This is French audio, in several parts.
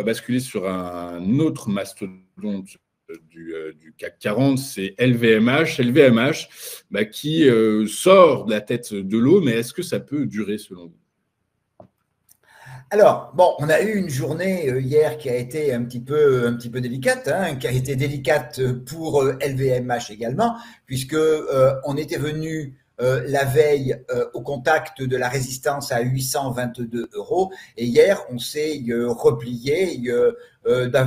basculer sur un autre mastodonte du CAC 40, c'est LVMH. LVMH qui sort de la tête de l'eau, mais est-ce que ça peut durer selon vous? Alors, bon, on a eu une journée hier qui a été un petit peu délicate, hein, qui a été délicate pour LVMH également, puisque on était venu la veille au contact de la résistance à 822 €, et hier on s'est replié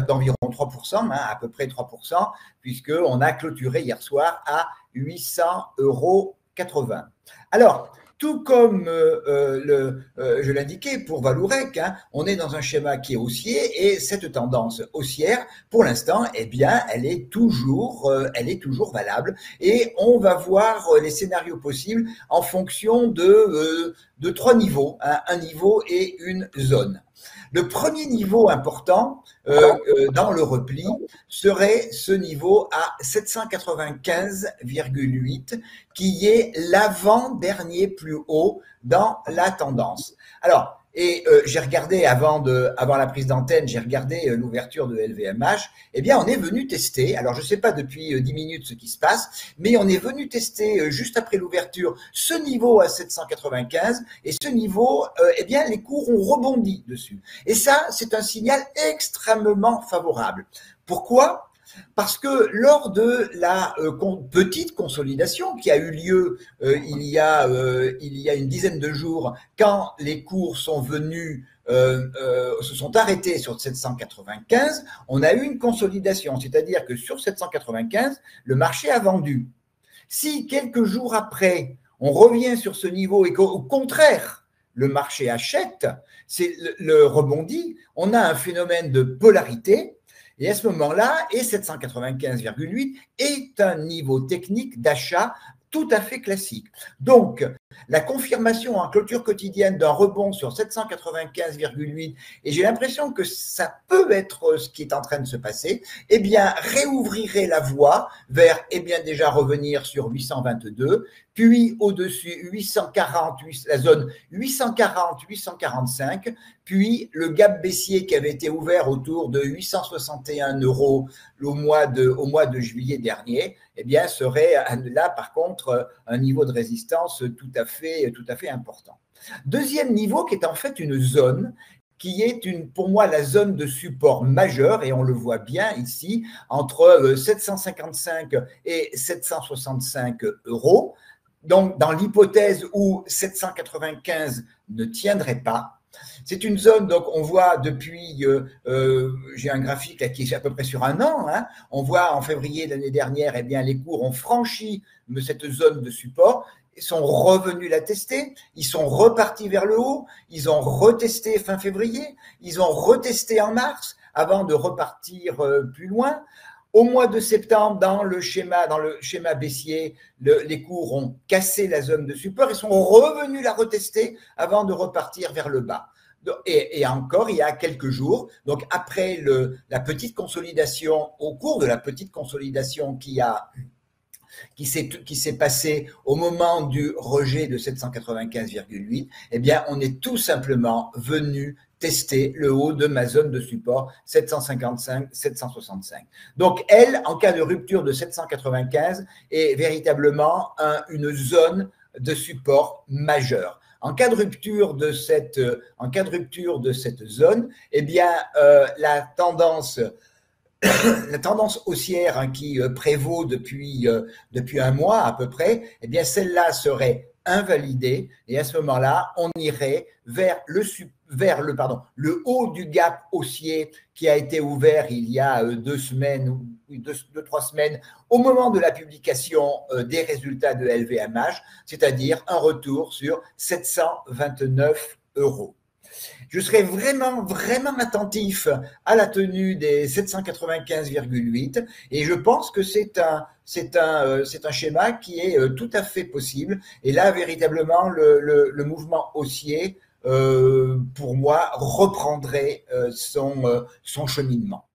d'environ 3%, hein, à peu près 3%, puisqu'on a clôturé hier soir à 800,80 €. Alors, tout comme je l'indiquais pour Vallourec, hein, on est dans un schéma qui est haussier, et cette tendance haussière, pour l'instant, eh bien, elle est toujours valable, et on va voir les scénarios possibles en fonction de 3 niveaux, hein, un niveau et une zone. Le premier niveau important dans le repli serait ce niveau à 795,8, qui est l'avant-dernier plus haut dans la tendance. Alors, j'ai regardé avant la prise d'antenne, j'ai regardé l'ouverture de LVMH. Eh bien, on est venu tester. Alors, je ne sais pas depuis 10 minutes ce qui se passe, mais on est venu tester juste après l'ouverture ce niveau à 795, et ce niveau, eh bien, les cours ont rebondi dessus. Et ça, c'est un signal extrêmement favorable. Pourquoi ? Parce que lors de la petite consolidation qui a eu lieu il y a une dizaine de jours, quand les cours sont venus se sont arrêtés sur 795, on a eu une consolidation, c'est-à-dire que sur 795, le marché a vendu. Si quelques jours après, on revient sur ce niveau et qu'au contraire, le marché achète, c'est le rebondi, on a un phénomène de polarité. Et à ce moment-là, 795,8 est un niveau technique d'achat tout à fait classique. Donc, la confirmation en clôture quotidienne d'un rebond sur 795,8, et j'ai l'impression que ça peut être ce qui est en train de se passer, eh bien, réouvrirait la voie vers, eh bien, déjà revenir sur 822, puis au-dessus 840, la zone 840-845, puis le gap baissier qui avait été ouvert autour de 861 € au mois de juillet dernier, eh bien, serait là, par contre, un niveau de résistance tout à fait important. Deuxième niveau, qui est en fait une zone, qui est pour moi la zone de support majeure, et on le voit bien ici, entre 755 et 765 €. Donc, dans l'hypothèse où 795 ne tiendrait pas, c'est une zone, donc on voit depuis, j'ai un graphique là qui est à peu près sur un an, hein, on voit en février de l'année dernière, eh bien, les cours ont franchi cette zone de support, ils sont revenus la tester, ils sont repartis vers le haut, ils ont retesté fin février, ils ont retesté en mars, avant de repartir plus loin. Au mois de septembre, dans le schéma baissier, les cours ont cassé la zone de support et sont revenus la retester avant de repartir vers le bas. Et encore, il y a quelques jours, donc après la petite consolidation, au cours de la petite consolidation qui s'est passée au moment du rejet de 795,8, eh bien, on est tout simplement venu tester le haut de ma zone de support 755-765. Donc, elle, en cas de rupture de 795, est véritablement une zone de support majeure. En cas de rupture de cette zone, eh bien, la tendance haussière, hein, qui prévaut depuis un mois à peu près, eh bien, celle-là serait invalidée, et à ce moment-là, on irait vers le haut du gap haussier qui a été ouvert il y a 2 semaines ou 3 semaines au moment de la publication des résultats de LVMH, c'est-à-dire un retour sur 729 €. Je serai vraiment attentif à la tenue des 795,8, et je pense que c'est un schéma qui est tout à fait possible. Et là, véritablement, le mouvement haussier, pour moi, reprendrait son cheminement.